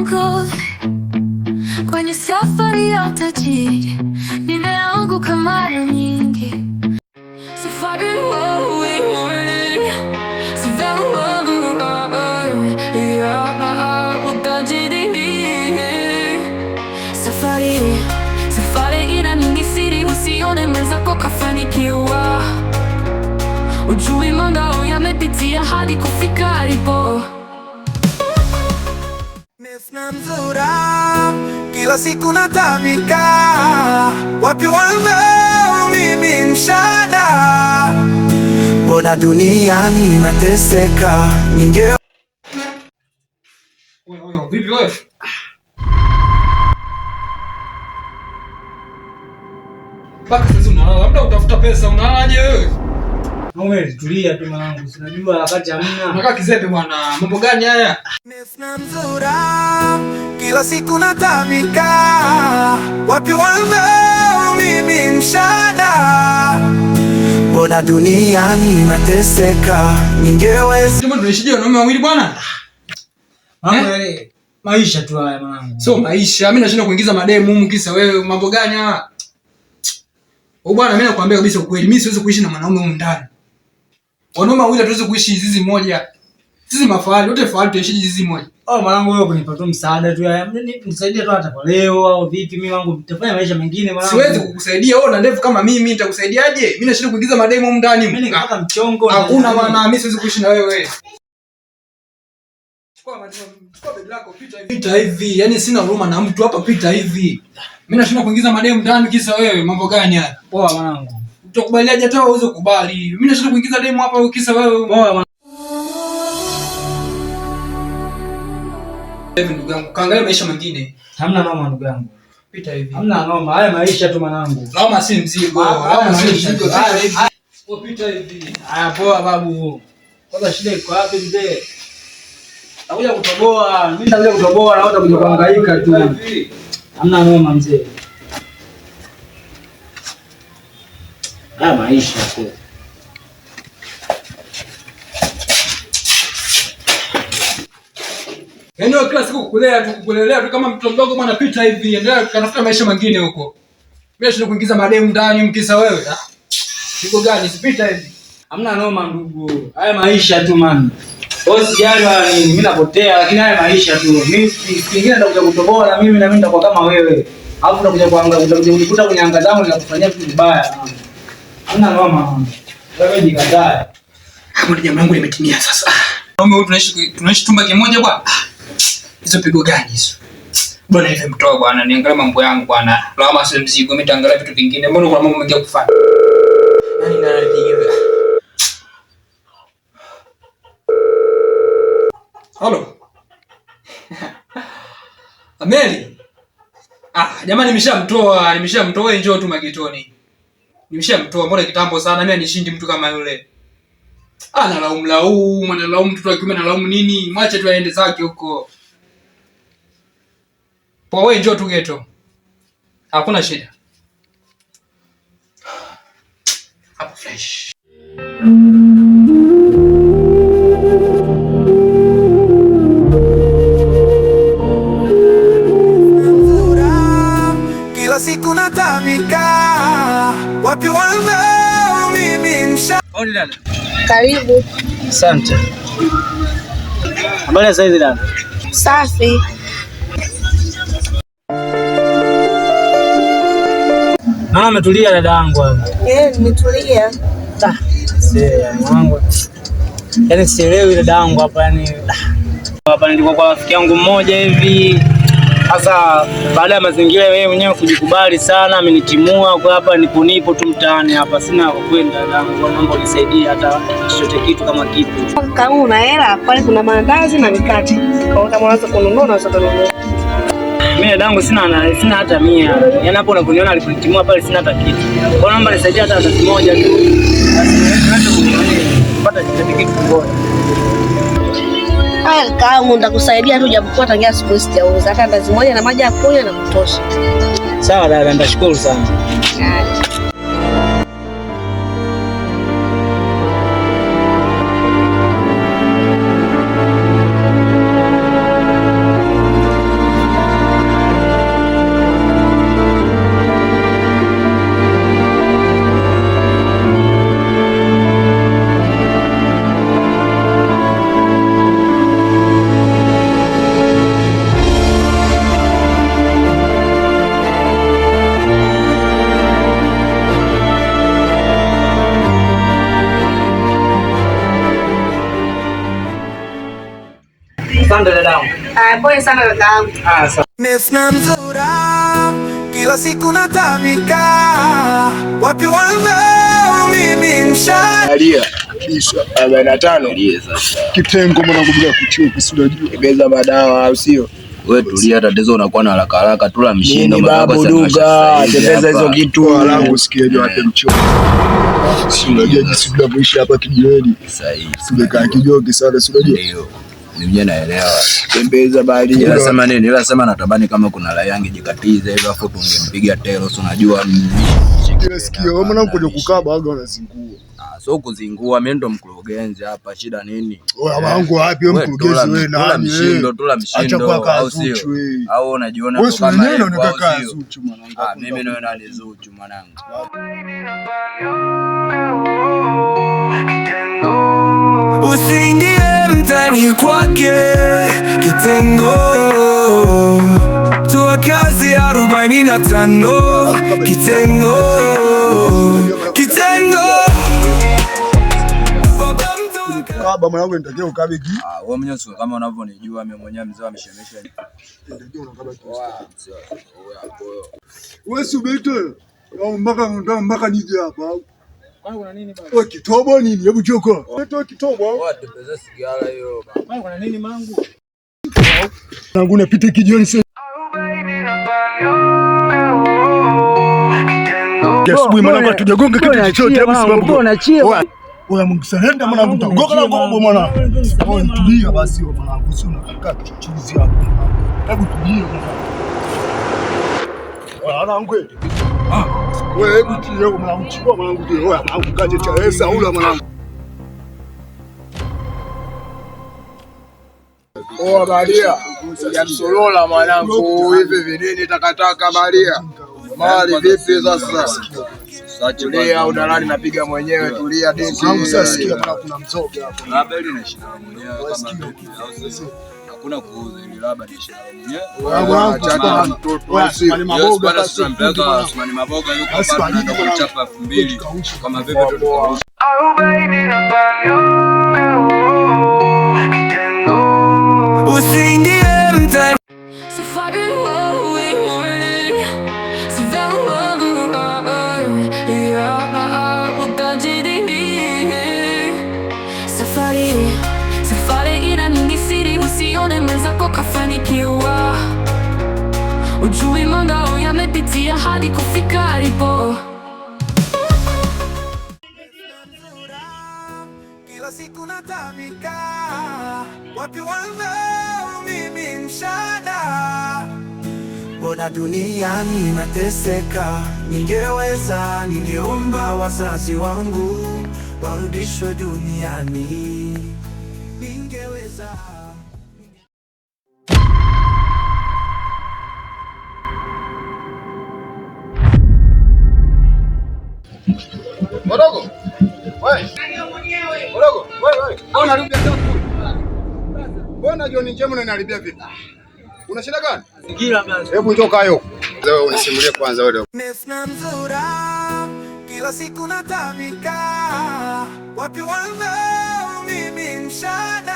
kiongozi kwenye safari ya utajiri. Nimeanguka mara nyingi, safari safari ina mingi siri, usione mwenzako kafanikiwa. Ujui mambo yamepitia hadi kufika alipo. Nesna mzura, kila siku natamika, wapi wanao mimi mshada, mbona duniani nateseka ninge. Vipi wewe? Baka sasa unalala, labda utafuta pesa, unalalaje wewe? Mume tulia tu mwanangu, sinajua wakati hamna. Unakaa kizepe bwana, mambo gani haya? Nesna mzura, kila siku natamika, wapi wanao mimi mshada, mbona duniani nateseka ningeweza. Sema tunashije wanaume wawili bwana? Mambo yale maisha tu haya mwanangu. Sio maisha, mimi nashinda kuingiza mademu humu kisa wewe, mambo gani haya? Bwana mimi nakwambia kabisa ukweli, mimi siwezi kuishi na mwanaume humu ndani. Wanaume wawili hatuwezi kuishi zizi moja. Sisi mafahali, wote fahali tuishi zizi moja. Mwanangu wewe kunipa tu msaada tu ya nisaidie tu hata kwa leo au vipi, mimi wangu nitafanya maisha mengine mwanangu. Siwezi kukusaidia wewe, una ndevu kama mimi nitakusaidiaje? Mimi nashinda kuingiza mademu humu ndani. Mimi nikapata mchongo. Hakuna maana, mimi siwezi kuishi na wewe. Chukua begi lako, pita hivi. Yaani sina huruma na mtu hapa, pita hivi. Mimi nashinda kuingiza mademu ndani kisa wewe, mambo gani haya? Poa mwanangu. Utakubaliaje hata wewe uweze kubali? Mimi nashinda kuingiza demu hapa kisa wewe. Poa mwanangu. Hivi ndugu yangu, kaangalia maisha mengine. Hamna noma ndugu yangu. Pita hivi. Hamna noma, haya maisha tu mwanangu. Lawama si mzigo. Lawama si mzigo. Pita hivi. Pita hivi. Haya poa babu. Kwanza shida iko wapi mzee? Nakuja kutoboa. Mimi nakuja kutoboa na utakuja kuhangaika tu. Hamna noma mzee. Haya maisha tu. Yaani kila siku kukulelea tu kama mtoto mdogo bwana, pita hivi. Endelea kutafuta maisha mengine huko. Mimi nashinda kuingiza mademu ndani mkisa wewe. Siko gani sipita hivi. Hamna noma ndugu. Haya maisha tu man. Bosi jali wala nini, mimi napotea lakini haya maisha tu. Mimi kingine nitakuja kutoboa na mimi nitakuwa kama wewe. Alafu utakuja kuangalia, utakuja kunikuta kwenye anga zangu nikakufanyia vitu vibaya. Hamna noma. Wewe jikatae. Hapo jambo langu limetimia sasa. Naume wewe tunaishi chumba kimoja bwana. Hizo pigo gani hizo? Bwana hivi mtoa bwana, niangalie mambo yangu bwana. Lawama si mzigo, mimi nitaangalia vitu vingine. Mbona kuna mambo mengi ya kufanya? Nani ananipigia? Halo. Ameli. Jamani nimeshamtoa njoo tu magetoni. Nimeshamtoa mbona kitambo sana, mimi anishindi mtu kama yule. Analaumu mtoto wa kiume, analaumu nini? Mwache tu aende zake huko. Poa wewe njoo tu geto. Hakuna shida. Hapo fresh. Kila siku natamika, wapi wanao mimi msha. Dada. Karibu. Asante. Habari za hizi dada? Safi. Naona umetulia dada yangu hapa. Nimetulia. Mwanangu. Yaani sielewi dada yangu hapa yani. Hapa nilikuwa kwa rafiki yangu mmoja hivi. Sasa baada ya mazingira wewe mwenyewe kujikubali sana, amenitimua kwa hapa nipo tu mtaani hapa. Sina kwenda dadangu, naomba unisaidie hata chochote kitu kama kitu. Kama una hela, pale kuna mandazi na mikate. Kama unaweza kununua unaweza kununua. Mimi dadangu sina hata 100. Yaani hapo unaponiona aliponitimua pale sina hata kitu. Kwa naomba nisaidie hata 100 tu. Basi pata chochote kitu bora. Haya kakaangu, nitakusaidia tu japokuwa tangia siku sijauza. Hata ndazi moja na maji ya kunywa na kutosha. Sawa dada, nitashukuru sana. Pole sana kakaangu. Sawa. Nesna Mzura, kila siku natamika, wapi wanao mimi mshana. Alia kisha 45 sasa. Kitengo mwanangu bila kuchoka, si unajua. Beza madawa au sio? Wewe tulia, tatizo unakuwa na haraka haraka, tula mshindo babu duga, tembeza hizo kitu wanangu, sikia je wape mchoka. Si unajua jinsi tunavyoishi hapa kijiweni. Sahihi. Simekaa kijoki sana, si unajua. Ndio. Mimi naelewa. Tembeza bali. Ila sema nini? Ila sema natamani kama kuna raia angejikatiza hivyo afu tungempiga telo, si unajua kile sikio wewe mwanangu kwenye kukaba waga wanazingua. So kuzingua, mimi ndo mkurugenzi hapa, shida nini? Wewe wangu wapi wewe mkurugenzi wewe na tula mshindo acha kwa kazi au unajiona wewe kama wewe unakaa kazi mwanangu. Mimi nawe nani Zuchu mwanangu. Usiingie mtani kwake Kitengo, toa kazi 45 Kitengo, Kitengo. Baba mwanangu nitakia ukabe ki. Wewe mwenyewe sio kama unavyonijua mimi mwenyewe mzee ameshemesha. Nitakia unakaba ki. Wewe subito. Mpaka nije hapa. Kwani kuna nini baba? Wewe kitobo nini? Hebu choko. Wewe kitobo. Wewe tembeza sigara hiyo baba. Kwani kuna nini mangu? Nangu napita kijioni sasa. Asubuhi mwanangu hatujagonga kitu chochote, hebu simama. Unachia. Oya Mungu sahenda mwanangu, utagonga na gombo mwanangu. Wewe tulia basi wewe mwanangu, sio unakaa kichizi hapo. Hebu tulia mwanangu. Mwanangu wewe hebu tulia mwanangu, chukua mwanangu tu. Oya mwanangu kaje cha pesa ula mwanangu. Oa Maria, sijamsolola mwanangu, hivi vinini takataka Maria. Mali vipi sasa? Tulia udalali napiga mwenyewe, tulia deti. Mwanangu sasa sikia kama kuna mzoga hapo. Labda ile inashina mwenyewe kama hakuna kuuza ile labda ni shida mwenyewe. Mwanangu chata mtoto wasi. Maboga basi tunampeleka Osman Maboga yuko hapa na kuchapa 2000 kama vipi tutakao. Usiingie mtani. Safari ina mingi siri, usione mwenzako kafanikiwa. Ujui mambo yamepitia hadi kufika alipo. Kila siku natamika, wapi wanao mimi mshana. Mbona duniani nateseka, ningeweza ningeomba wazazi wangu warudishwe duniani, ningeweza. Mdogo. Wewe. Mdogo, wewe. Unaribia vipi? Mbona jioni njema unanaribia vipi? Una shida gani? Zingira basi. Hebu njoo kayo. Wewe unisimulie kwanza wewe. Nesna Mzura, kila siku natamika, wapi wanao mimi mshana.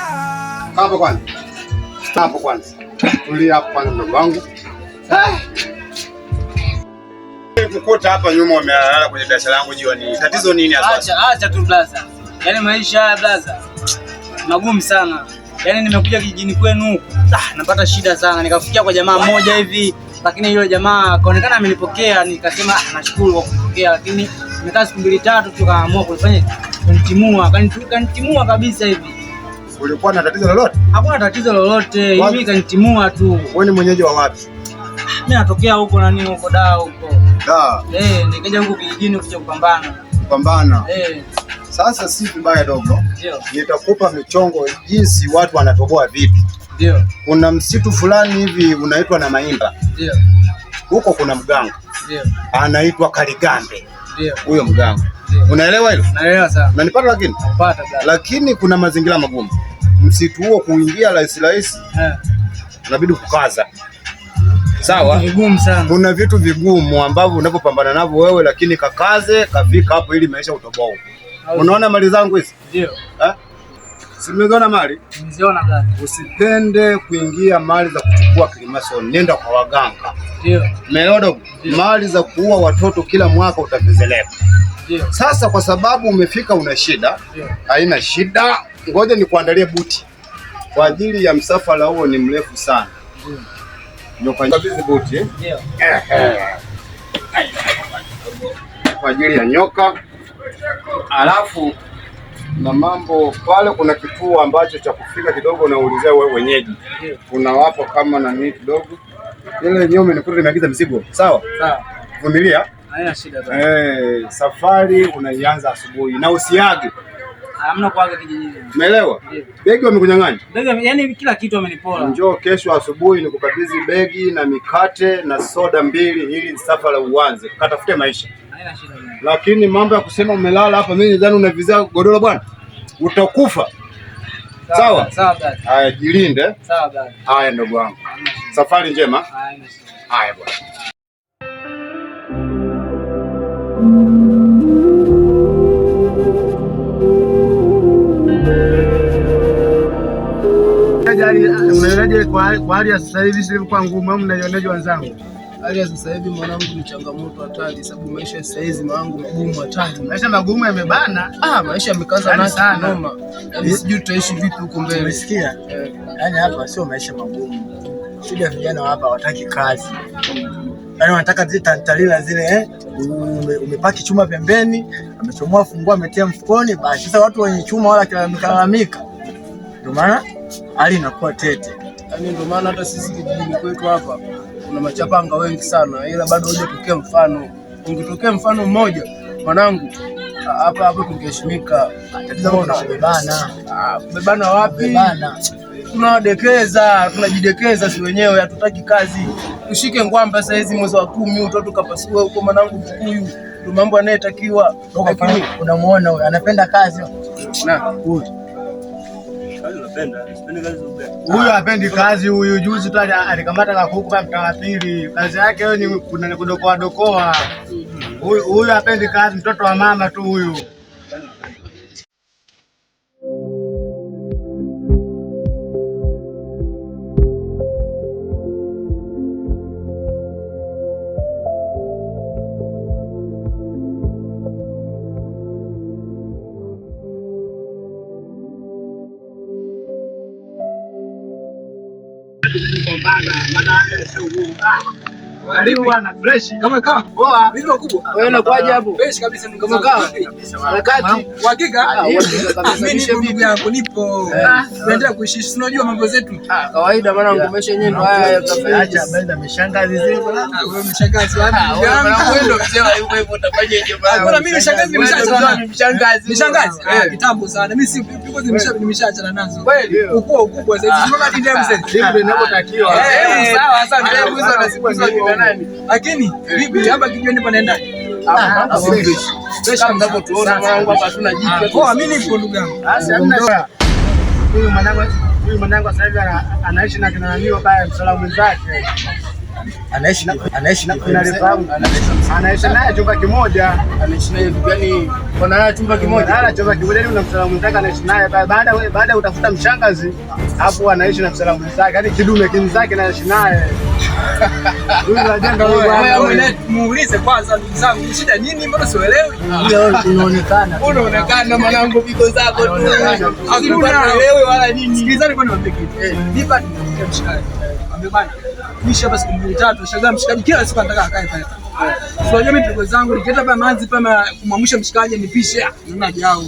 Hapo kwanza. Hapo kwanza. Tulia hapo kwanza mdogo wangu. Kukuta hapa nyuma umelala kwenye biashara yangu jioni. Tatizo nini hasa? Acha tu blaza. Yaani maisha haya blaza magumu sana. Yaani nimekuja kijijini kwenu huku. Napata shida sana. Nikafikia kwa jamaa mmoja hivi, lakini yule jamaa akaonekana amenipokea, nikasema nashukuru kwa kunipokea, lakini nimekaa siku 2-3 tukaamua kufanya kunitimua. Kanitimua kabisa hivi. Ulikuwa na tatizo lolote? Hakuna tatizo lolote. Hivi kanitimua tu. Wewe ni mwenyeji wa wapi? Mimi natokea huko nani huko Dar huko. Da. Nikaja huko kijijini kuja kupambana. Kupambana. Sasa si vibaya dogo. Ndio. Nitakupa michongo jinsi watu wanatoboa vitu. Ndio. Kuna msitu fulani hivi unaitwa na Maimba. Ndio. Huko kuna mganga. Ndio. Anaitwa Kaligambe. Ndio. Huyo mganga. Unaelewa hilo? Naelewa sana. Unanipata lakini? Napata bwana. Lakini kuna mazingira magumu. Msitu huo kuingia rahisi unabidi kukaza. Sawa? Vigumu sana. Kuna vitu vigumu ambavyo unapopambana navyo wewe, lakini kakaze kafika hapo ili maisha utoboe. Unaona mali zangu hizi? Ndio. Simeziona mali? Nimeziona gani? Usipende kuingia mali za kuchukua Kilimaso, nenda kwa waganga. Ndio. Umeelewa dogo? Mali za kuua watoto kila mwaka utavizeleka. Ndio. Sasa kwa sababu umefika una shida, haina shida. Ngoja nikuandalie buti. Kwa ajili ya msafara huo ni mrefu sana. Ndio kwa hizi buti. Ndio. Kwa ajili ya nyoka. Alafu na mambo pale, kuna kituo ambacho cha kufika kidogo unaulizia wewe wenyeji. Kuna wapo kama nani kidogo. Ile nyome nikuta nimeagiza mzigo. Sawa? Sawa. Vumilia. Haina shida bwana. Safari unaianza asubuhi na usiage. Hamna kuaga kijijini. Umeelewa? Begi wamekunyang'anya? Begi, yani kila kitu wamenipora. Njoo kesho asubuhi nikukabidhi begi na mikate na soda 2 ili safari uanze. Katafute maisha. Haina shida bwana. Lakini mambo ya kusema umelala hapa, mimi nadhani unavizia godoro bwana. Utakufa. Sawa? Sawa bwana. Haya, jilinde. Sawa bwana. Haya ndugu wangu. Safari njema. Haina shida. Haya bwana. Unaionaje kwa hali ya sasa hivi silivyokuwa ngumu, au mnaionaje wenzangu? Hali ya sasa hivi mwanangu ni changamoto hatari, sababu maisha sasa hizi mwanangu magumu hatari. Maisha magumu yamebana. Maisha yamekaza nasi noma. Yaani sijui tutaishi vipi huko mbele. Umesikia? Yaani hapa sio maisha magumu. Shida vijana hapa hawataki kazi. Yaani wanataka zile tantalila zile umepaki chuma pembeni, amechomoa fungua ametia mfukoni, basi sasa watu wenye chuma wala kilalamika. Ndio maana hali inakuwa tete. Yaani ndio maana hata sisi kijijini kwetu hapa kuna machapanga wengi sana, ila bado hujatokea mfano. Ungetokea mfano mmoja mwanangu, hapa tungeheshimika. Tatizo tunabebana. Kubebana wapi? Bebana. Tunadekeza, tunajidekeza si wenyewe, hatutaki kazi. Tushike ngwamba sasa hizi mwezi wa 10 utoto kapasua huko mwanangu Kikuyu. Ndio mambo anayetakiwa. Lakini unamuona huyo anapenda kazi. Na huyu huyu hapendi kazi. Huyu juzi tu alikamata kakuku kwa mtaa wa pili. Kazi yake hiyo ni kudokoa dokoa. Huyu hapendi kazi, mtoto wa mama tu huyu. Karibu bwana, fresh kama kaa. Poa. Vipi kubwa? Wewe unakuaje hapo? Fresh kabisa kama kaa. Harakati. Uhakika? Uhakika kabisa. Mimi ndugu yangu nipo. Naendelea kuishi. Unajua mambo zetu. Kawaida bwana, ngomesha yenyewe ndo haya ya kafe. Acha benda mishangazi zile bwana. Wewe mshangazi wapi? Wewe ndio msema hivyo utafanyaje bwana? Bwana mimi shangazi nimeshaanza. Mishangazi. Kitambo sana. Mimi si piko nimeshaachana nazo. Kweli. Ukubwa sasa. Unaona ndio mzee. Ndio inapotakiwa. Sawa sawa, ndio hizo anasikuza nani. Lakini vipi hapa kijoni panaenda? Kesho ndipo tuone mwanangu hapa hatuna jipe. Poa, mimi nipo ndugu yangu. Basi hamna. Huyu mwanangu sasa hivi anaishi na kina nani pale msalamu mwenzake. Anaishi na kuna refahamu. Anaishi naye chumba kimoja. Anaishi naye yani kuna chumba kimoja. Ana chumba kimoja na msalamu mwenzake anaishi naye. Baada utafuta mshangazi, hapo anaishi na msalamu mwenzake. Yaani kidume kinzake anaishi naye. Huyu anajenga wewe muulize kwanza ndugu zangu shida nini, mbona sielewi? Unaonekana mwanangu pigo zako tu. Hakuna elewi wala nini. Sikilizani kwa niwaambie kitu. Vipi mshikaji? Amebana. Nishi hapa siku 3 shagaa mshikaji kila siku anataka akae pale. Unajua mimi pigo zangu nikienda pale manzi pale kumwamsha mshikaji nipishe. Nina jao.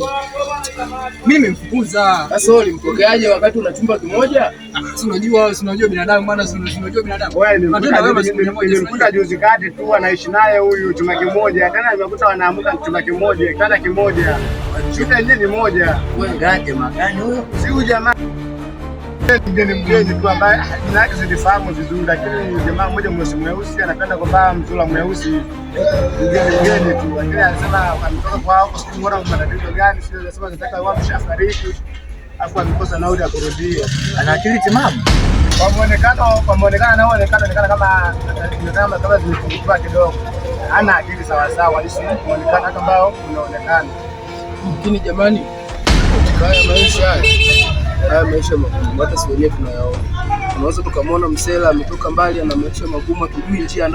Mimi nimemfukuza. Sasa wewe ulimpokeaje wakati una chumba kimoja? Si unajua binadamu bwana, si unajua binadamu. Wewe nimekuta juzi kati tu anaishi naye huyu chumba kimoja. Tena nimekuta wanaamka chumba kimoja, kitanda kimoja. Shida yenyewe ni moja. Wewe gaje magani huyo? Si huyu jamaa mgeni tu ambaye jina lake sifahamu vizuri, lakini jamaa mmoja mweusi anapenda kuvaa mzula mweusi. Mgeni tu, lakini anasema ametoka kwao kusimuona matatizo gani, sio anasema anataka wao mshafariki hapo amekosa nauli ya kurudia. Ana akili timamu. Kwa muonekano anaonekana kama zimepungua kidogo. Ana akili sawa sawa, muonekano kama ambao unaonekana. Lakini jamani Haya maisha magumu, hata si wenyewe tunayaona. Tunaweza tukamwona msela ametoka mbali, ana maisha magumu, tujui njia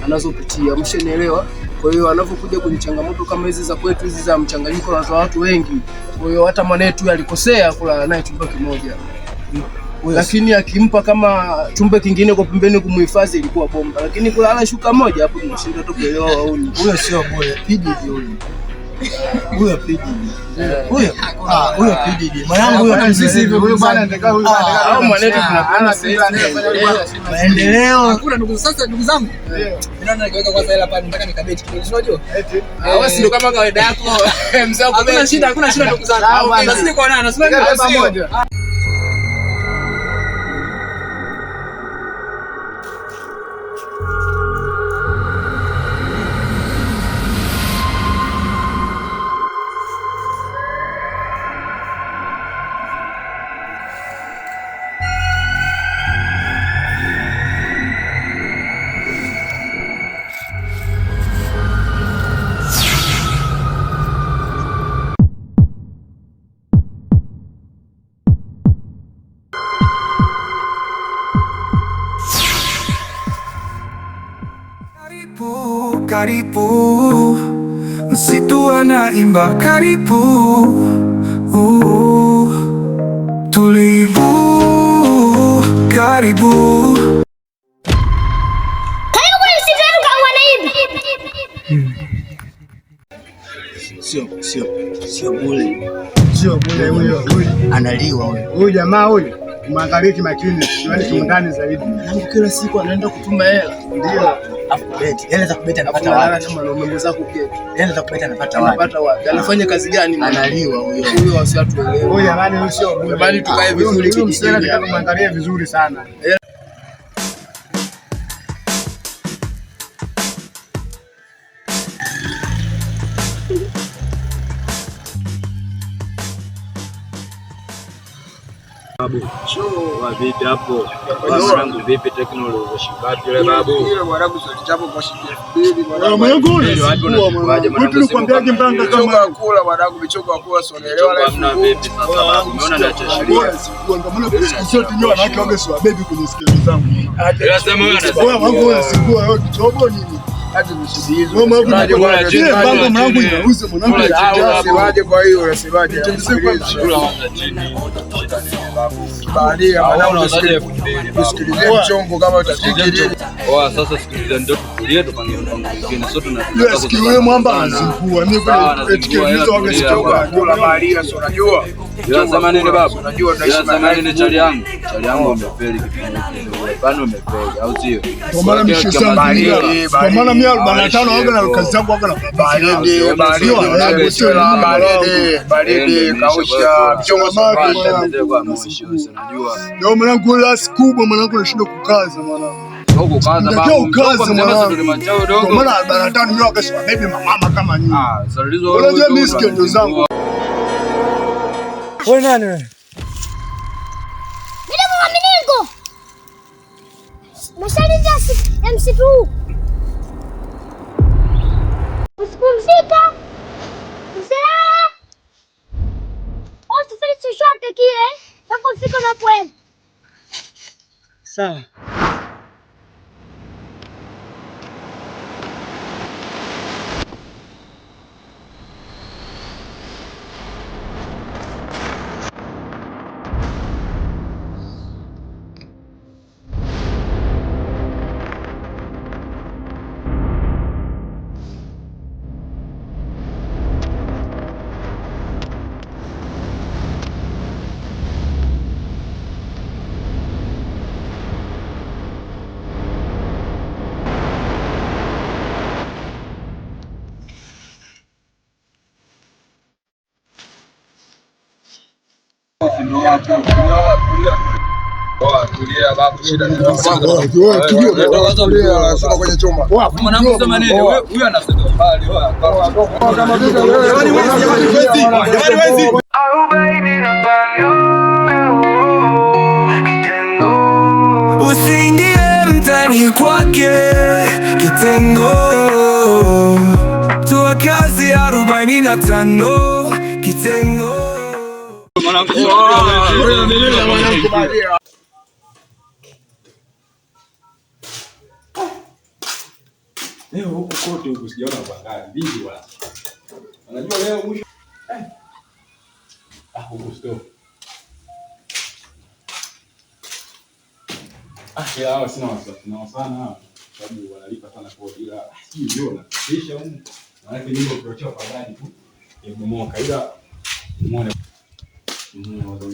anazopitia, mshenielewa. Kwa hiyo anapokuja kwenye changamoto kama hizi za kwetu, hizi za mchanganyiko na za watu wengi, kwa hiyo hata mwanetu alikosea kula naye chumba kimoja, lakini akimpa kama chumba kingine kwa pembeni kumuhifadhi ilikuwa bomba, lakini kulala shuka moja hapo tunashinda tu kuelewa. Huyo sio bure, pidi huyo. Huyo pidi. Huyo pidi. Mwanangu huyo sisi hivyo huyo bwana anataka huyo au mwanetu tunapenda maendeleo. Hakuna ndugu sasa ndugu zangu. Ninaona nikiweka kwanza hela hapa nataka nikabeti kidogo. Unajua? Wewe si ndo kama kawaida yako. Mzee wako hakuna shida ndugu zangu. Basi kwa nani? Nasema pamoja. Karibu, msitu anaimba karibu, tulivu, karibu. Karibu kwa msitu wetu kama wanaiba. Sio bure huyo. Analiwa huyo. Huyu jamaa huyu, mwangalie kimakini, yaani kimndani zaidi. Kila siku anaenda kutuma hela. Ndio. Hela za kubeti anapata wapi? Kama mambo zako kile. Hela za kubeti anapata wapi? Anafanya kazi gani? Analiwa huyo. Huyo wasiatuelewe. Huyu jamani huyu sio bure. Bali tukae vizuri kijijini. Nataka kumwangalia vizuri sana. Babu, wa vipi hapo? Wangu vipi teknolojia shikapi ile babu? Ile mwarabu sio chapo kwa shilingi 2000 mwanangu. Mwanangu wewe nikwambiaje mbanga kama kula mwanangu michoko kula sioelewa la hamna vipi sasa babu? Umeona ndio sheria. Mbona sote nyoa na watu wage sio baby kwenye sikio zangu. Ila sema wewe unasema. Wewe wangu unasikuwa wewe kichobo nini? Hadi msidizo. Wewe mwanangu mwanangu inauza mwanangu. Unasemaje kwa hiyo unasemaje? Kula wanga chini. Baadaye mwanangu usikilize mchongo kama utafikiri. Sasa sikiliza ndio tukulie tupange mpango mwingine. Sote tunataka yes, kiwe mwamba anazingua. Mimi kwenye etiketi wage sio kula Maria sio unajua. Ila sema nini babu? Unajua tunaishi sema nini chali yangu? Chali yangu umefeli kipindi kile. Bado umefeli au sio? Kwa maana mshisa kwa maana mimi 45 waga na kazi zangu waga na baridi kausha mchongo kwa mwisho unajua. Ndio mwanangu last kubwa mwanangu nashinda kukaza mwanangu. Huko kaza babu. Kwa maana 45 mimi wakasema baby mama kama nini. Salizo unajua mimi sikio zangu. Wewe nani wewe? Mimi ni mwaminigo. Mashariki ya msitu huu. Usipumzika. Usilala. Usifanye chochote kile. Mpaka ufike unapoenda. Sawa. Usiingie mtani kwake kitengo, toa kazi 45 kitengo. Mwanangu. Leo huko kote huko sijaona bangali. Vipi bwana? Unajua leo mwisho. Huko stop. Ya hawa sina wasiwasi nao sana sababu wanalipa sana kodi, ila sio na kisha huko. Maana ndio kutoa pagani tu. Imemoka ila umeona. Wadogo.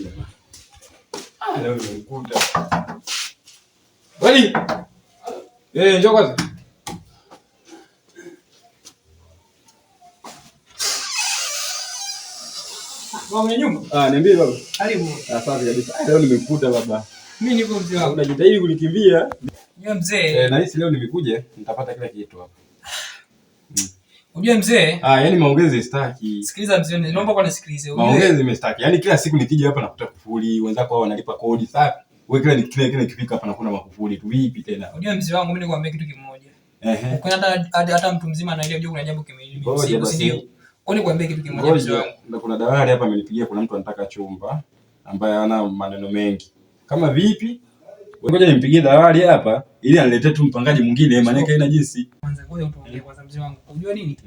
Leo nimekuta. Wali. Njoo kwanza. Mama nyumba? Niambie baba. Karibu. Asante kabisa. Leo nimekuta baba. Mimi niko mzee wangu. Unajitahidi kunikimbia. Wewe mzee. Na hisi leo nimekuja nitapata kila kitu hapa. Unajua mzee? Yaani maongezi sitaki. Sikiliza mzee, naomba kwa nisikilize. Maongezi nimestaki. Yaani kila siku nikija hapa nakuta kufuli, wenzako wao wanalipa kodi safi. Wewe kila nikifika hapa nakuna makufuli tu. Vipi tena? Unajua mzee wangu, mimi nikwambia kitu kimoja. Kuna hata mtu mzima anaelewa kuna jambo kimeilimi. Ndio. Kwani nikwambia kitu kimoja mzee wangu. Na kuna dalali hapa amenipigia, kuna mtu anataka chumba ambaye hana maneno mengi. Kama vipi? Ngoja nimpigie dalali hapa ili aniletee tu mpangaji mwingine maana yake haina jinsi. Kwanza ngoja tuongee kwanza mzee wangu. Unajua nini?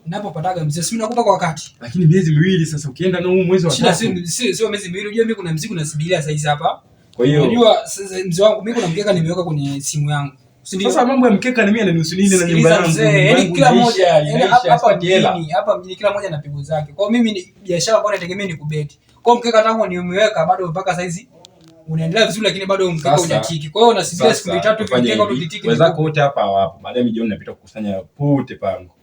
Ninapopataga mzee si nakupa kwa wakati. Lakini miezi miwili sasa ukienda na huu mwezi wa 3. Sio miezi miwili. Unajua mimi kuna mzigo nasibilia saa hizi hapa. Kwa hiyo unajua sasa mzee wangu mimi kuna mkeka nimeweka kwenye simu yangu. Sasa mambo ya mkeka ni mimi ananusu nini na nyumba yangu? Yaani kila mmoja hapa mjini kila mmoja na pigo zake. Kwa hiyo mimi ni biashara ambayo nategemea ni kubeti. Kwa hiyo mkeka tangu nimeweka bado mpaka saizi unaendelea vizuri lakini bado mkeka hujatiki. Kwa hiyo nasibilia siku 3 hivi mkeka utitiki. Wenzako wote hapa hawapo. Baadaye jioni napita kukusanya pote pango.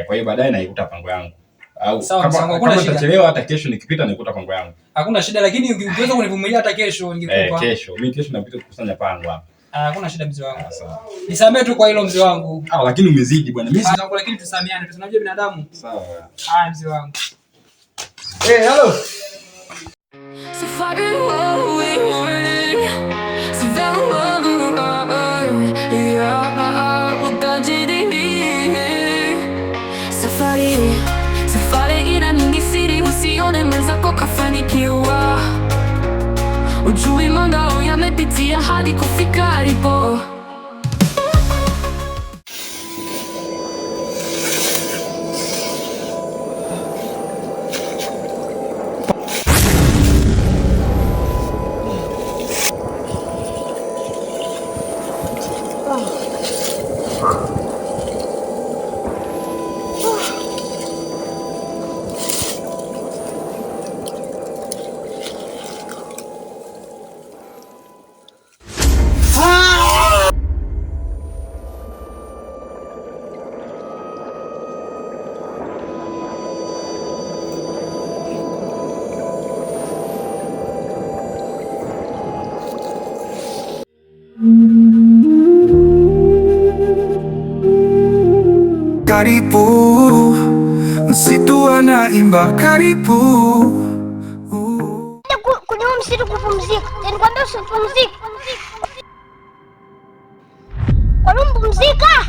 Kwa hiyo baadaye naikuta pango yangu. Au kama nitachelewa hata kesho nikipita naikuta pango yangu. Hakuna shida lakini ukiweza kunivumilia hata kesho ningekupa. Mimi kesho napita kukusanya pango hapa. Hakuna shida mzee wangu. Sawa. Nisamee tu kwa hilo mzee wangu. Lakini umezidi bwana. Mimi zangu lakini tusameane. Tunajua binadamu. Sawa. Mzee wangu. Hello. Safari wewe morning. Safari ina mingi siri usione mwenzako kafanikiwa. Ujui mambo yamepitia hadi kufika alipo. Karibu, msitu anaimba karibu. Kwenye msitu kupumzika. Nikwambia usipumzike. Kwa nini mpumzika?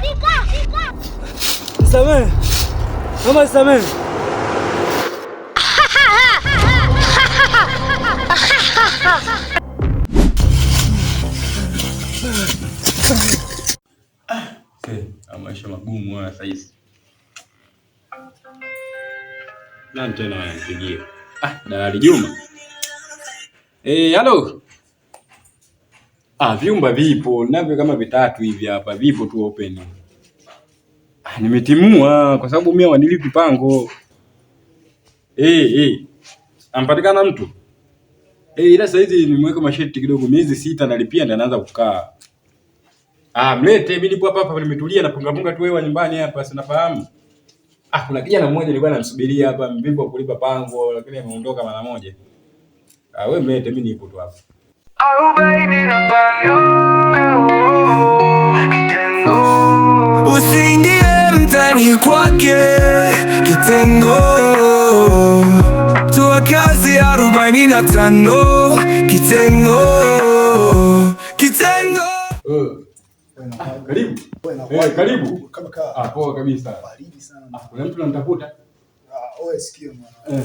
Nisamehe. Mama nisamehe. Maisha magumu haya sasa hivi. Nani tena ananipigia? Dalali Juma. Hello. Vyumba vipo, navyo kama 3 hivi hapa, vipo tu open. Nimetimua kwa sababu mimi wanilipi pango. Ampatikana mtu? Ila sasa hizi nimeweka masheti kidogo, miezi 6 nalipia ndio anaanza kukaa. Mlete mimi nipo hapa nimetulia na punga tu wewe nyumbani hapa sinafahamu. Kuna kijana mmoja nilikuwa namsubiria hapa mvivu wa kulipa pango lakini ameondoka mara moja. Wewe mlete mimi nipo tu hapa. Usiingie mtani kwake kitengo. Toa kazi 45 kitengo. Karibu. Karibu. Poa kabisa. Kuna mtu anatafuta? Sikia mwana.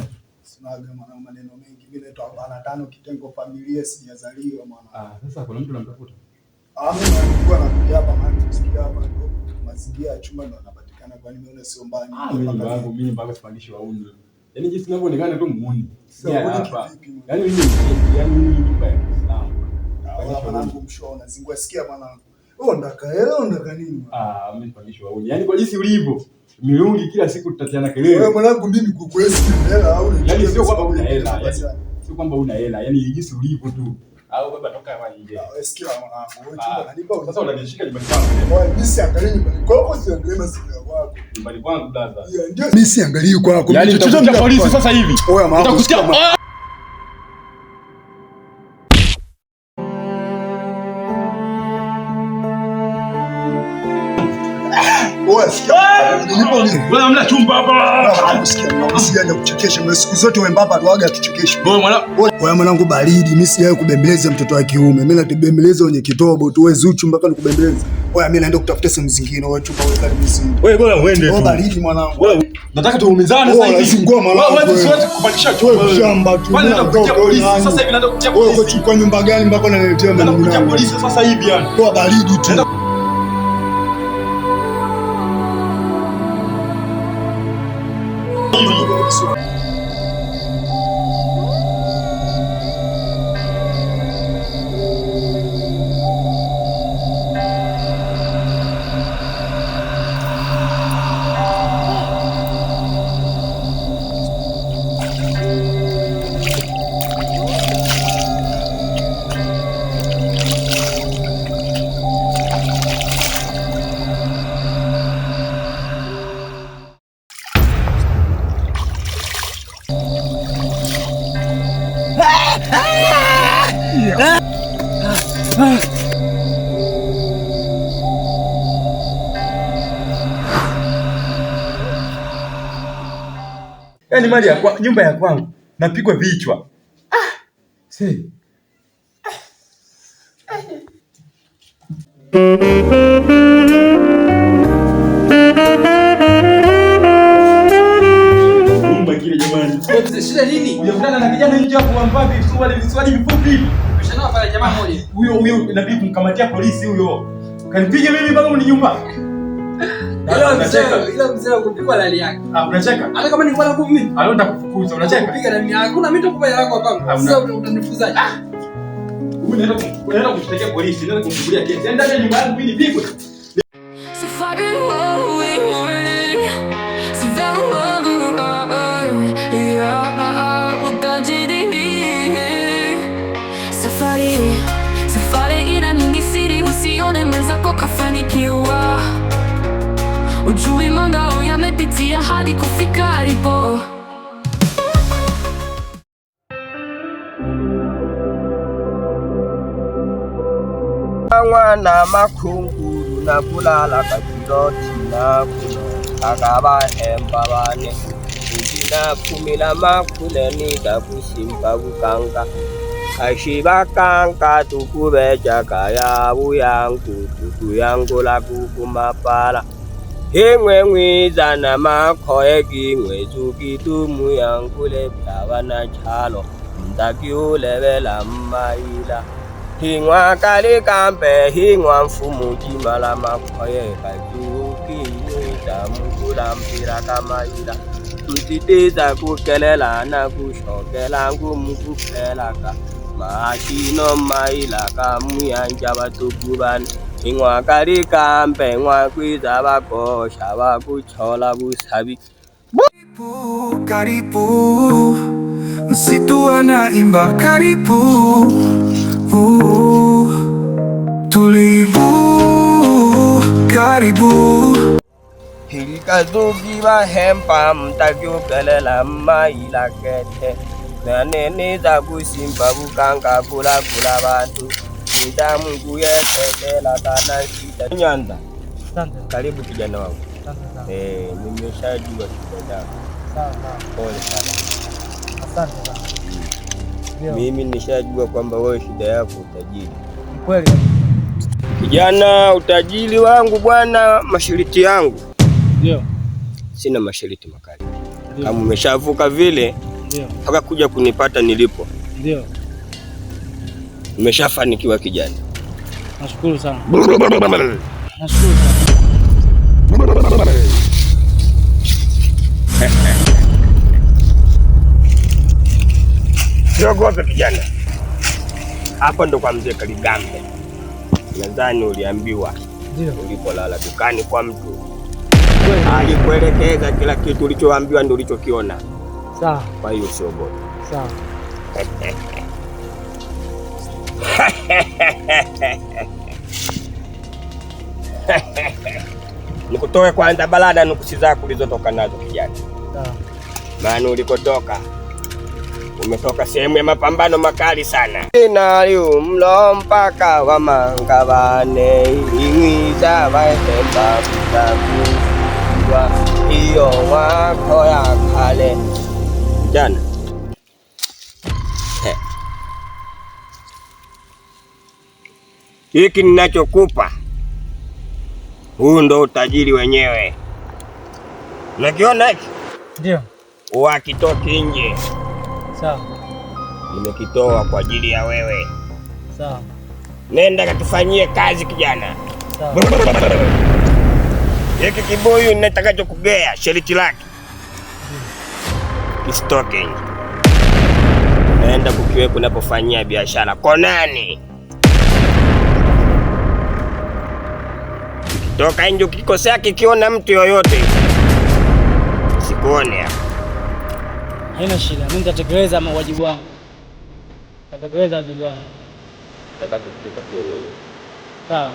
Sinaga mwana maneno mengi. Mimi naitwa 45 kitengo familia sijazaliwa mwana. Sasa kuna mtu anamtafuta. Mimi nilikuwa nakuja hapa maana nisikia hapa ndio mazingira ya chumba ndo yanapatikana kwa nini nimeona sio mbali. Mimi mpaka sipandishi wauni. Yaani jinsi ninavyoonekana tu muuni. Yaani mimi nyumba ya Kiislamu. Mwanangu mshona zingua sikia mwanangu. Ndaka nini? Mimi nipandishi wauni. Yaani kwa jinsi ulivyo mirungi kila siku tutatiana kelele. Wewe mwanangu mimi kukuesi hela au yaani sio kwamba una hela. Sio kwamba una hela. Yaani jinsi ulivyo tu. Au baba toka hapa nje. Wewe sikia mwanangu. Wewe chumba nanipa sasa unanishika nyumbani kwangu. Wewe mimi siangalie nyumbani kwako, siangalie mazingira yako. Nyumbani kwangu dada. Ndio mimi siangalie kwako. Yaani nitakuja polisi sasa hivi. Wewe mwanangu. Wewe hamna chumba hapa. Usiende kuchekesha. Mimi siku zote wewe mbaba tuaga tuchekeshe. Wewe mwanangu baridi, mimi sijawahi kubembeleza mtoto wa kiume. Mimi natembeleza wenye kitobo tu, wewe Zuchu mpaka nikubembeleza. Wewe mimi naenda kutafuta sehemu zingine, wewe chumba wewe kali mzima. Wewe bora uende tu. Wewe baridi mwanangu. Wewe nataka tuumizane sasa hivi. Wewe ngoma mwanangu. Wewe siwezi kupandisha chumba. Wewe shamba tu. Kwani nataka kutia polisi sasa hivi, naenda kutia polisi. Wewe uchukua nyumba gani mpaka unaniletea maneno? Naenda kutia polisi sasa hivi yani. Wewe baridi tu. Yaani mali ya nyumba ya kwangu napigwa vichwa. Nyumba kile jamani. Shida nini? Unakutana na kijana nje hapo ambaye viswali vifupi. Umeshanao pale jamaa mmoja. Huyo inabidi kumkamatia polisi huyo. Kanipige mimi mpaka ni nyumba. Ila mzee kupigwa lali yake. Unacheka? Hata kama nilikuwa na nguvu mimi. Alionda kufukuza, unacheka? Kupiga na mimi. Hakuna mimi nitakupa hela yako hapa. Sasa utanifukuzaje? Unaenda kumshtakia polisi, unaenda kumfungulia kesi. Yaani ndani ya nyumba yangu mimi nipigwe. Safari ina mingi siri, usione mwenzako kafanikiwa. Ujui mambo yamepitia hadi kufika alipo. Mwana makunguru na kulala kakiroti na kuno kakaba embabane ujina kumila makule nida kusimba kukanga kashiba kanka tukubeja kaya buyangu tukuyangu la kukumapala himwe mwiza na makoe gingwe zukidumu yangu le byawana chalo mdaki ulebela maila hingwa kali kampe hingwa mfumu jimala makoye kajuki yuita mukula mpira kama ila mtitiza kukelela na kushokela ngumukupelaka maashino maila kamuyanja batukubani hingwa kali kampe ngwa kwiza bakosha bakuchola busabi Karibu msitu anaimba karibu tulivu karibu hilikazuki bahempa mtakyukelela maila kete naneneza kusimba bukanga kula bantu nida Mungu yetetela kana shida Nyanza. Karibu kijana wangu. Nimeshajua shida yako. Pole sana. Asante sana. Mimi nishajua kwamba wewe shida yako utajiri. Kweli. Kijana, utajiri wangu bwana, mashariti yangu. Ndio. Sina mashariti makali. Kama umeshavuka vile, mpaka kuja kunipata nilipo. Ndio. Nimeshafanikiwa kijana. Nashukuru sana. Nashukuru sana. Siogope kijana. Hapa ndo kwa mzee Kaligambe. Nadhani uliambiwa. Ndio. Ulipolala dukani kwa mtu. Alikuelekeza kila kitu ulichoambiwa ndio ulichokiona. Sawa. Kwa hiyo siogope. Sawa. Nikutoe kwanza balada nukusi zako ulizotoka nazo kijana. Sawa. Maana ulikotoka umetoka sehemu ya mapambano makali sana. Inaliu mlo mpaka wa mangabane ingiza waetemba kutakuwa hiyo wako ya kale. Kijana, hiki ninachokupa, huu ndo utajiri wenyewe. Unakiona hiki? Ndio. Wakitoki nje. Sawa. Nimekitoa kwa ajili ya wewe. Sawa. Nenda katufanyie kazi kijana. Sawa. Hiki kibuyu ninatakacho kugea shariti lake kisitoke nje. Naenda kukiweka unapofanyia biashara Konani. Toka nje ukikosea kikiona mtu yoyote sikuone hapa. Haina shida, mimi nitatekeleza wajibu wangu. Nitatekeleza wajibu wangu. Sawa.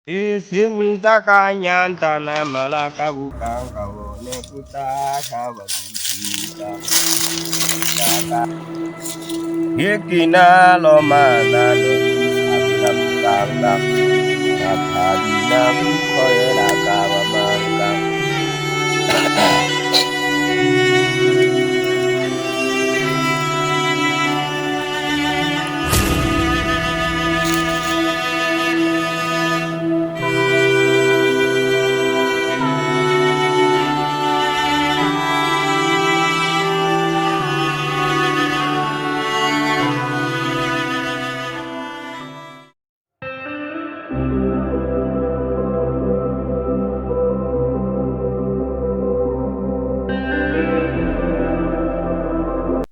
Isi mintaka nyanta na malaka bukanga wone kutaka wajibika. Hiki nalo manane abina bukanga na mkoyela kawa manga.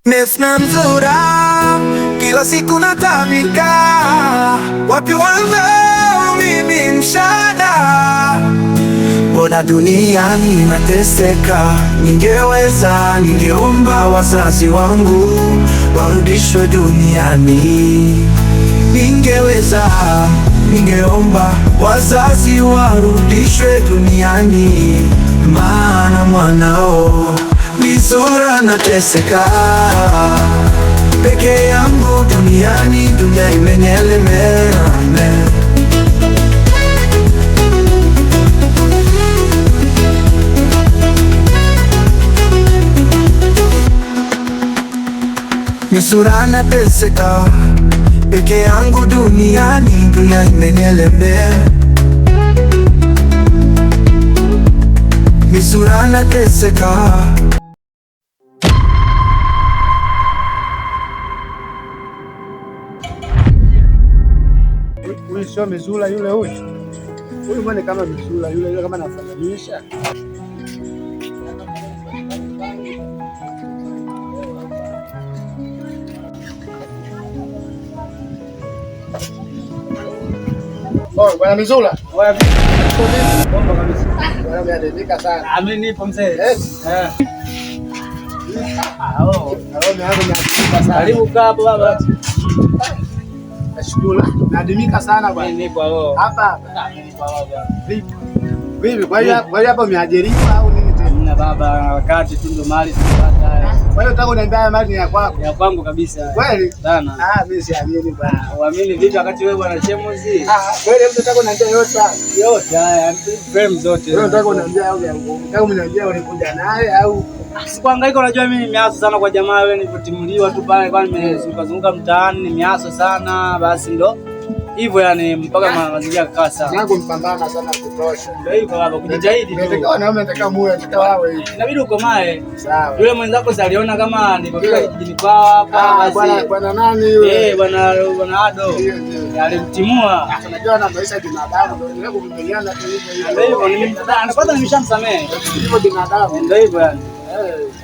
Nesna mzura, kila siku natamika, wapi wanao mimi mshada. Mbona duniani nateseka, ningeweza, ningeomba wazazi wangu warudishwe duniani. Ningeweza, ningeomba wazazi warudishwe duniani, maana mwanao Mizura nateseka peke yangu duniani, dunia imenielemea. Mizura nateseka peke yangu duniani, dunia imenielemea. Mizura nateseka. Huyu sio Mizula yule huyu. Huyu mbona kama Mizula yule kama anafananisha. Oh, bwana Mizula. Wewe vipi? Bomba kabisa. Bwana umeadilika sana. Mimi nipo mzee. Karibu kaa hapo baba. Nashukuru. Naadimika sana bwana. Mimi nipo hapo. Hapa. Mimi nipo hapa. Vipi? Kwa hiyo hapa umeajiriwa au nini tena? Mna baba, wakati tu ndo mali tunapata. Kwa hiyo unataka uniambia mali ni ya kwako? Ya kwangu kabisa. Kweli? Sana. Mimi siamini bwana. Uamini vipi wakati wewe bwana Chemuzi? Kweli mtu unataka uniambia yote? Yote haya, frame zote. Wewe unataka uniambia au unataka uniambia ulikuja naye au sikuhangaika? Unajua mimi nimeaso sana kwa jamaa, wewe nilipotimuliwa tu pale kwa nimezunguka mtaani nimeaso sana, basi ndo hivyo yani mpaka mazingira yakaa sawa. Yangu mpambana sana kutosha. Ndio hivyo baba, kujitahidi tu. Nataka wanaume nataka muwe nataka wawe hivi. Inabidi ukomae. Sawa. Yule mwenzako aliona kama nilipofika kijijini kwao hapa bwana nani yule? Bwana Ado. Alimtimua. Unajua na maisha ya binadamu ndio kuvumiliana tu hivyo. Ndio hivyo kwanza nimeshamsamehe. Hivyo binadamu. Ndio hivyo yani.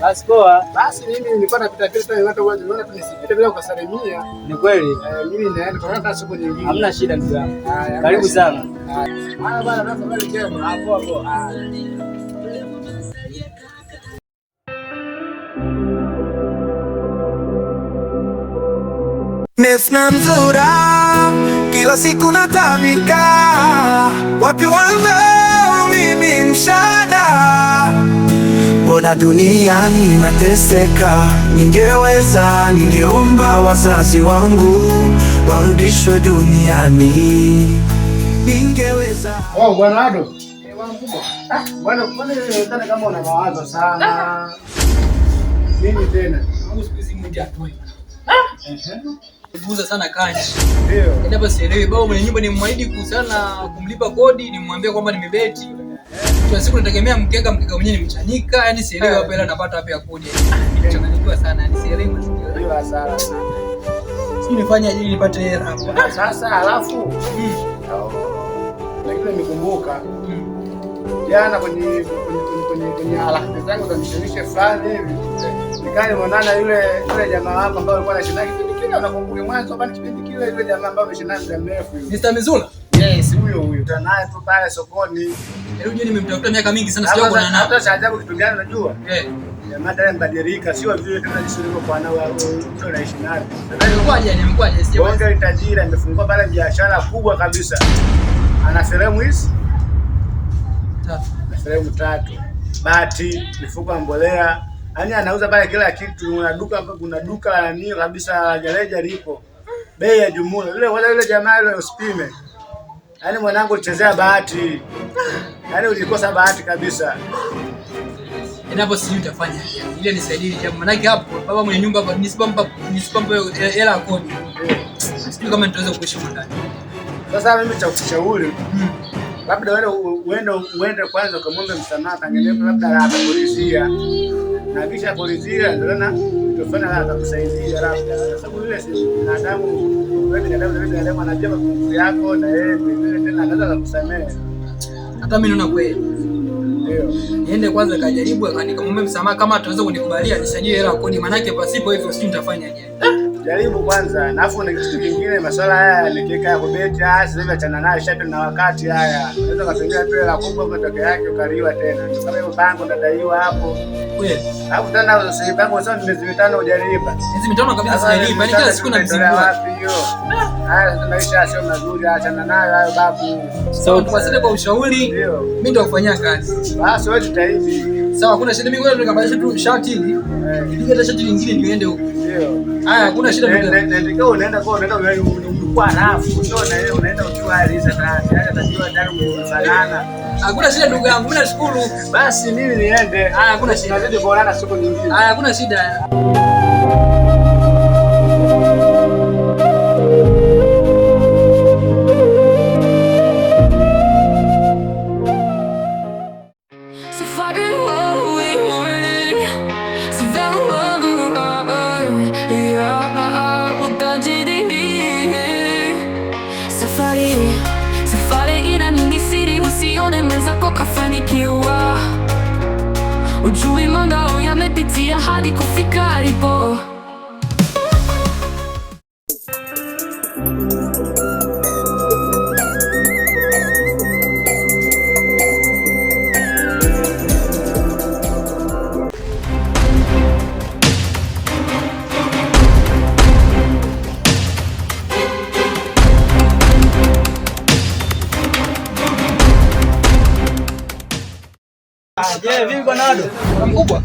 Basi poa. Basi mimi nilikuwa napita pita tu watu wanaona tunisipite bila kusalimia. Ni kweli. Mimi naenda kwa hata siku nyingine. Hamna shida ndugu yangu. Karibu sana. Haya bwana, basi bali njema. Hapo hapo. Nesna mzura kila siku natamika, wapi wangu mimi mshada, mbona duniani nateseka? Ningeweza ningeomba wazazi wangu warudishwe duniani, ningeweza. Oh bwana Ado, bwana mkubwa. Bwana unaonekana kama una mawazo sana. Nini tena? Siku hizi mwindi atoi. Kuuza sana cash. Ndio. Ndipo sielewi baba mwenye nyumba nimwahidi kuhusiana na kumlipa kodi, nimwambia kwamba nimebeti. Kwa siku nategemea mkeka mwenyewe nimchanika, yani sielewi hapa hela napata wapi ya kodi. Nimechanganyikiwa sana, yani sielewi mazingira. Ndio hasara sana. Sisi nifanye ili nipate hela hapa. Sasa alafu lakini nimekumbuka jana kwenye harakati zangu za mishemishe fulani hivi nikali mwanana yule jamaa wako ambaye alikuwa anashinda kipindi kile, unakumbuka mwanzo bali kipindi kile yule jamaa ambaye ameshinda muda mrefu yule Mr. Mizula? Yes, huyo tunaye tu pale sokoni. Leo je, nimemtafuta miaka mingi sana sija kuona naye. Hata shaajabu kitu gani unajua? Jamaa tayari mbadilika, sio vile tena jinsi kwa nao mtu anaishi naye. Amekuaje sija. Bonge tajiri amefungua pale biashara kubwa kabisa. Ana fremu hizi 3. Na fremu 3. Bati, mifuko ya mbolea. Yaani anauza pale kila kitu, kuna duka la nini kabisa gereja lipo. Bei ya jumla. Yule jamaa yule usipime. Yaani mwanangu uchezea bahati. Yaani ulikosa bahati kabisa. Endapo sijui utafanya ile nisaidie jambo. Maana hapo baba mwenye nyumba hapa nisipampa hela ya kodi. Sijui kama nitaweza kuishi ndani. Sasa mimi cha kushauri labda uende kwanza ukamwombe msamaha kangeleko, labda atakulizia na kisha kulizia ndio na utafanya atakusaidia labda, sababu yule si binadamu, wewe anajua mapungufu yako na yeye vile tena anaweza kukusamehe. Hata mimi naona kweli ndio niende kwanza kajaribu nikamwombe msamaha, kama ataweza kunikubalia nisaidie hela kodi, maana yake pasipo hivyo sijui nitafanyaje. Jaribu kwanza, alafu na kitu kingine, masuala haya nikika ya kubeti sasa achana nayo, shapi na wakati haya. Unaweza kutumia tu hela kubwa kwa toke yake ukaliwa tena. Kama hiyo bango ndadaiwa hapo. Kweli. Alafu tena usibango sasa miezi 5 hujalipa. Miezi 5 kabisa sijalipa. Yaani kila siku na mzigo wapi hiyo? Haya maisha sio mazuri, achana nayo hayo babu. Sawa, tuwasile kwa ushauri. Ndio. Mimi ndio kufanyia kazi. Basi wewe jitahidi. Sawa, kuna shida mimi wewe nikabadilisha tu shati hili. Nipige shati lingine niende huko. Ndio. Haya, hakuna shida ndio. Unaenda kwa rafu, sio na yeye unaenda ukiwa aliza tayari. Hata tajua tayari umefanana. Hakuna shida ndugu yangu, mimi nashukuru. Basi mimi niende. Haya, hakuna shida. Tunazidi kuonana siku nyingine. Haya, hakuna shida. Safari ina nyingi siri, usione mwenzako kafanikiwa. Ujui mambo yamepitia hadi kufika alipo. Vipi bwana Ado? Mkubwa?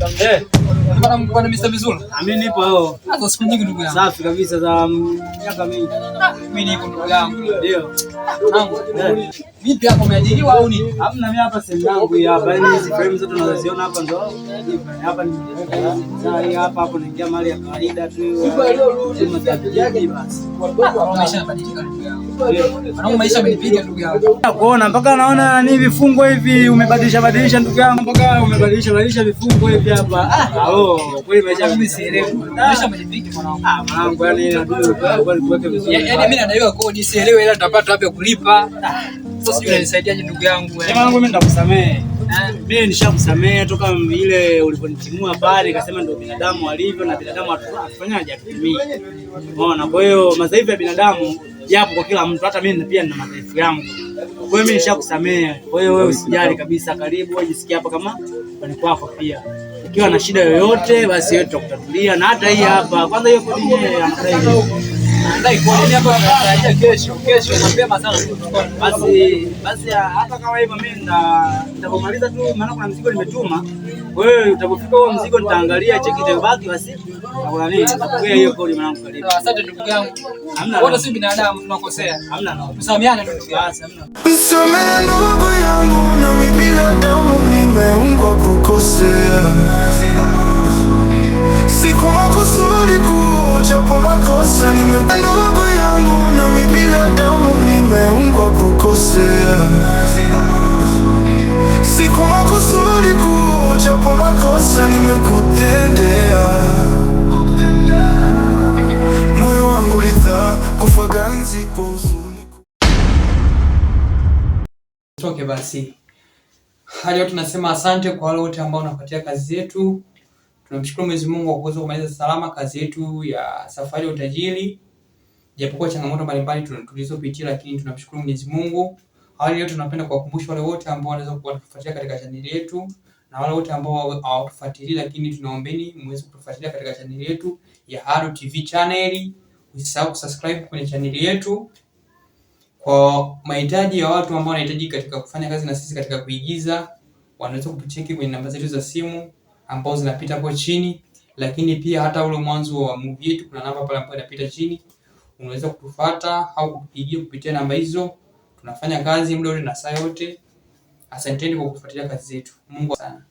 Bwana Mr. Mizula. Mimi nipo. Hata siku nyingi ndugu yangu. Safi kabisa za miaka mingi. Mimi nipo ndugu yangu. Ndio. Nangu. Vipi hapo umeajiriwa au ni? Hamna, mimi hapa sehemu yangu hapa. Yaani hizi frame zote tunazoziona hapa ndo hapa ni hapa hapo naingia mali ya kawaida tu. Basi. Watoto wameshabadilika ndugu yangu. Mwanangu maisha amenipiga ndugu yangu. Nakuona mpaka naona ni vifungo hivi umebadilisha ndugu yangu, mpaka umebadilisha vifungo hivi hapa. Kweli maisha mimi sielewi. Maisha amenipiga mwanangu. Mwanangu yani inabidi kuweke vizuri. Yaani mimi nadaiwa kodi sielewi, ila nitapata wapi kulipa. Sasa sijui unanisaidiaje ndugu yangu. Mwanangu mimi nitakusamehe. Mimi nishakusamehe toka ile uliponitimua pale, nikasema ndio binadamu alivyo na binadamu atufanyaje atumii. Unaona, kwa hiyo madhaifu ya binadamu yapo kwa kila mtu, hata mimi pia nina madhaifu yangu. Kwa hiyo mimi nishakusamehe. Kwa hiyo wewe usijali kabisa, karibu ujisikie hapa kama ni kwako pia. Ikiwa na shida yoyote basi wewe tutakutatulia, na hata hii hapa kwanza hiyo kodi yenyewe anadai kodi hapa tunatarajia kesho mapema sana. Basi hata kama hivyo mimi nitapomaliza tu, maana kuna mzigo nimetuma. Wewe utapofika huo mzigo nitaangalia cheki itabaki basi. Hakuna nini, nitakupa hiyo kodi mwanangu karibu. Asante ndugu yangu. Wote si binadamu tunakosea. Hamna nao. Tusameane ndugu yangu. Hamna. Msamehe ndugu yangu, na mimi binadamu nimeungwa kukosea. Si kwa makusudi japo makosa ndugu yangu, na mimi binadamu nimeungwa kukosea. Si kwa makusudi japo makosa nimekutendea. Moyo wangu litha kufa ganzi kwa huzuni. Toke basi. Hadi leo tunasema asante kwa wale wote ambao wanafuatia kazi zetu. Tunamshukuru Mwenyezi Mungu kwa kuweza kumaliza salama kazi yetu ya safari ya utajiri. Japokuwa changamoto mbalimbali tulizopitia, lakini tunamshukuru Mwenyezi Mungu. Hadi leo tunapenda kuwakumbusha wale wote ambao wanaweza kutufuatia katika channel yetu, na wale wote ambao hawatufuatilii, lakini tunaombeni muweze kutufuatilia katika channel yetu ya Hado TV channel. Usisahau kusubscribe kwenye channel yetu. Kwa mahitaji ya watu ambao wanahitaji katika kufanya kazi na sisi katika kuigiza, wanaweza kutucheki kwenye namba zetu za simu ambao zinapita hapo chini, lakini pia hata ule mwanzo wa movie yetu kuna namba pale ambayo inapita chini. Unaweza kutufuata au kutupigia kupitia namba hizo. Tunafanya kazi muda wote na saa yote. Asanteni kwa kufuatilia kazi zetu. Mungu sana.